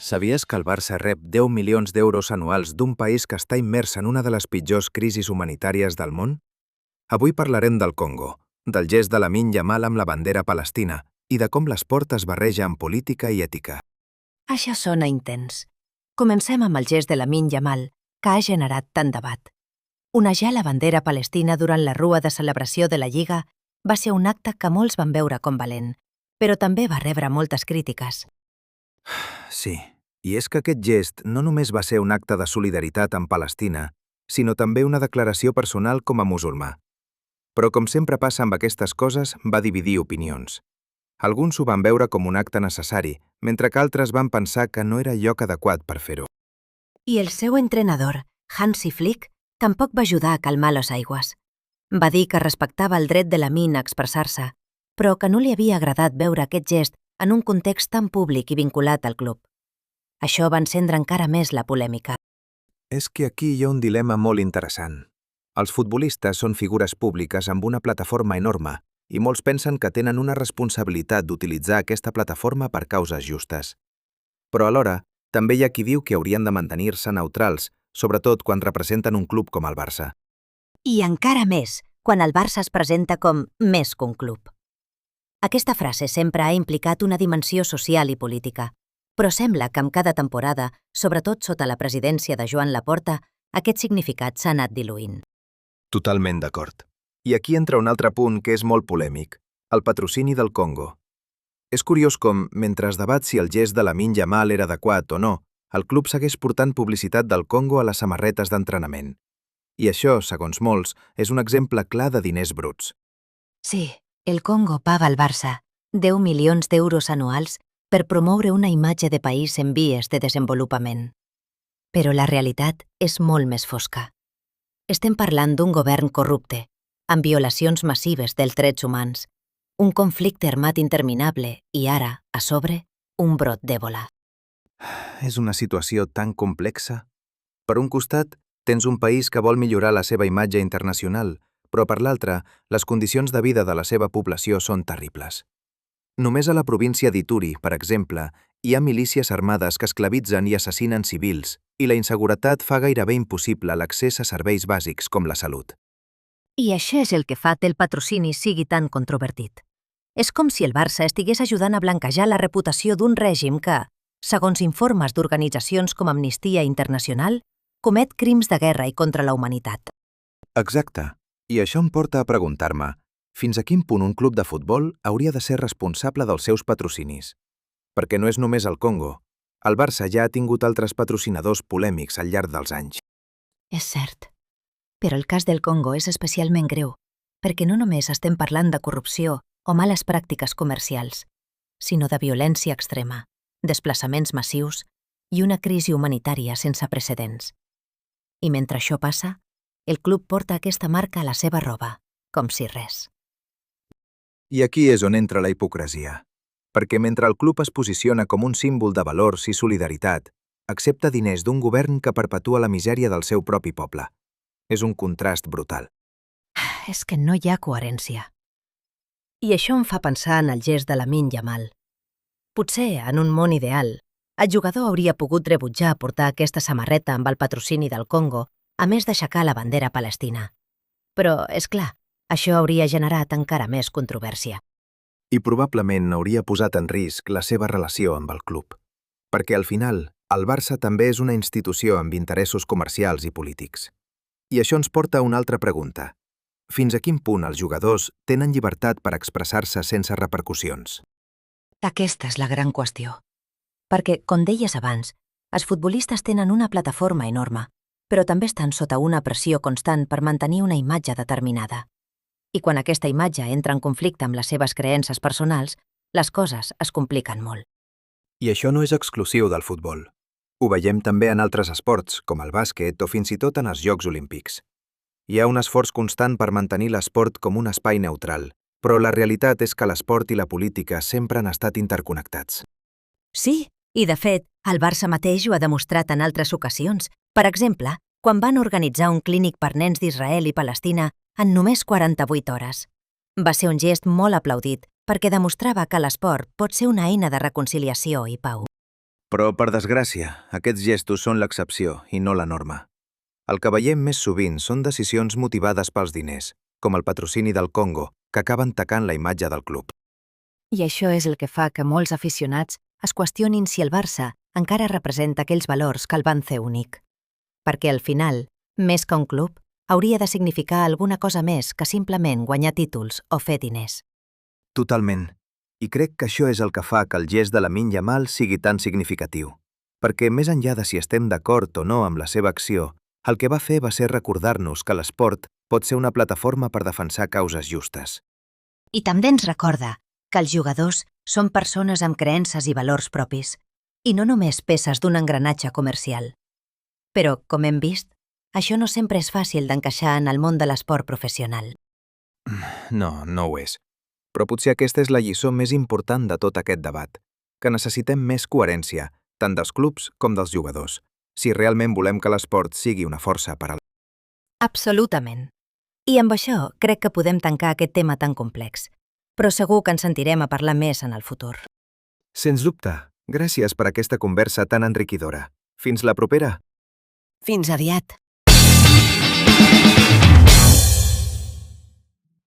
Sabies que el Barça rep 10 milions d'euros anuals d'un país que està immers en una de les pitjors crisis humanitàries del món? Avui parlarem del Congo, del gest de Lamine Yamal amb la bandera palestina i de com l'esport es barreja amb política i ètica. Això sona intens. Comencem amb el gest de Lamine Yamal, que ha generat tant debat. Onejar la bandera palestina durant la rua de celebració de la Lliga va ser un acte que molts van veure com valent, però també va rebre moltes crítiques. Sí, i és que aquest gest no només va ser un acte de solidaritat amb Palestina, sinó també una declaració personal com a musulmà. Però com sempre passa amb aquestes coses, va dividir opinions. Alguns ho van veure com un acte necessari, mentre que altres van pensar que no era lloc adequat per fer-ho. I el seu entrenador, Hansi Flick, tampoc va ajudar a calmar les aigües. Va dir que respectava el dret de Lamine a expressar-se, però que no li havia agradat veure aquest gest en un context tan públic i vinculat al club. Això va encendre encara més la polèmica. És que aquí hi ha un dilema molt interessant. Els futbolistes són figures públiques amb una plataforma enorme i molts pensen que tenen una responsabilitat d'utilitzar aquesta plataforma per causes justes. Però alhora, també hi ha qui diu que haurien de mantenir-se neutrals, sobretot quan representen un club com el Barça. I encara més, quan el Barça es presenta com més que un club. Aquesta frase sempre ha implicat una dimensió social i política, però sembla que amb cada temporada, sobretot sota la presidència de Joan Laporta, aquest significat s'ha anat diluint. Totalment d'acord. I aquí entra un altre punt que és molt polèmic, el patrocini del Congo. És curiós com, mentre es debat si el gest de Lamine Yamal era adequat o no, el club segueix portant publicitat del Congo a les samarretes d'entrenament. I això, segons molts, és un exemple clar de diners bruts. Sí, el Congo paga al Barça 10 milions d'euros anuals per promoure una imatge de país en vies de desenvolupament. Però la realitat és molt més fosca. Estem parlant d'un govern corrupte, amb violacions massives dels drets humans, un conflicte armat interminable i ara, a sobre, un brot d'Ebola. És una situació tan complexa. Per un costat, tens un país que vol millorar la seva imatge internacional, però per l'altre, les condicions de vida de la seva població són terribles. Només a la província d'Ituri, per exemple, hi ha milícies armades que esclavitzen i assassinen civils, i la inseguretat fa gairebé impossible l'accés a serveis bàsics com la salut. I això és el que fa que el patrocini sigui tan controvertit. És com si el Barça estigués ajudant a blanquejar la reputació d'un règim que, segons informes d'organitzacions com Amnistia Internacional, comet crims de guerra i contra la humanitat. Exacte. I això em porta a preguntar-me, fins a quin punt un club de futbol hauria de ser responsable dels seus patrocinis? Perquè no és només el Congo. El Barça ja ha tingut altres patrocinadors polèmics al llarg dels anys. És cert. Però el cas del Congo és especialment greu, perquè no només estem parlant de corrupció o males pràctiques comercials, sinó de violència extrema, desplaçaments massius i una crisi humanitària sense precedents. I mentre això passa, el club porta aquesta marca a la seva roba, com si res. I aquí és on entra la hipocresia. Perquè mentre el club es posiciona com un símbol de valors i solidaritat, accepta diners d'un govern que perpetua la misèria del seu propi poble. És un contrast brutal. És que no hi ha coherència. I això em fa pensar en el gest de Lamine Yamal. Potser, en un món ideal, el jugador hauria pogut rebutjar portar aquesta samarreta amb el patrocini del Congo, a més d'aixecar la bandera palestina. Però, és clar, això hauria generat encara més controvèrsia. I probablement hauria posat en risc la seva relació amb el club. Perquè al final, el Barça també és una institució amb interessos comercials i polítics. I això ens porta a una altra pregunta. Fins a quin punt els jugadors tenen llibertat per expressar-se sense repercussions? Aquesta és la gran qüestió. Perquè, com deies abans, els futbolistes tenen una plataforma enorme, però també estan sota una pressió constant per mantenir una imatge determinada. I quan aquesta imatge entra en conflicte amb les seves creences personals, les coses es compliquen molt. I això no és exclusiu del futbol. Ho veiem també en altres esports, com el bàsquet o fins i tot en els Jocs Olímpics. Hi ha un esforç constant per mantenir l'esport com un espai neutral, però la realitat és que l'esport i la política sempre han estat interconnectats. Sí, i de fet, el Barça mateix ho ha demostrat en altres ocasions. Per exemple, quan van organitzar un clínic per nens d'Israel i Palestina en només 48 hores. Va ser un gest molt aplaudit perquè demostrava que l'esport pot ser una eina de reconciliació i pau. Però, per desgràcia, aquests gestos són l'excepció i no la norma. El que veiem més sovint són decisions motivades pels diners, com el patrocini del Congo, que acaben tacant la imatge del club. I això és el que fa que molts aficionats es qüestionin si el Barça encara representa aquells valors que el van fer únic. Perquè al final, més que un club, hauria de significar alguna cosa més que simplement guanyar títols o fer diners. Totalment. I crec que això és el que fa que el gest de Lamine Yamal sigui tan significatiu. Perquè més enllà de si estem d'acord o no amb la seva acció, el que va fer va ser recordar-nos que l'esport pot ser una plataforma per defensar causes justes. I també ens recorda que els jugadors són persones amb creences i valors propis, i no només peces d'un engranatge comercial. Però, com hem vist, això no sempre és fàcil d'encaixar en el món de l'esport professional. No, no ho és. Però potser aquesta és la lliçó més important de tot aquest debat, que necessitem més coherència, tant dels clubs com dels jugadors, si realment volem que l'esport sigui una força per a Absolutament. I amb això crec que podem tancar aquest tema tan complex, però segur que ens sentirem a parlar més en el futur. Sens dubte. Gràcies per aquesta conversa tan enriquidora. Fins la propera. Fins aviat.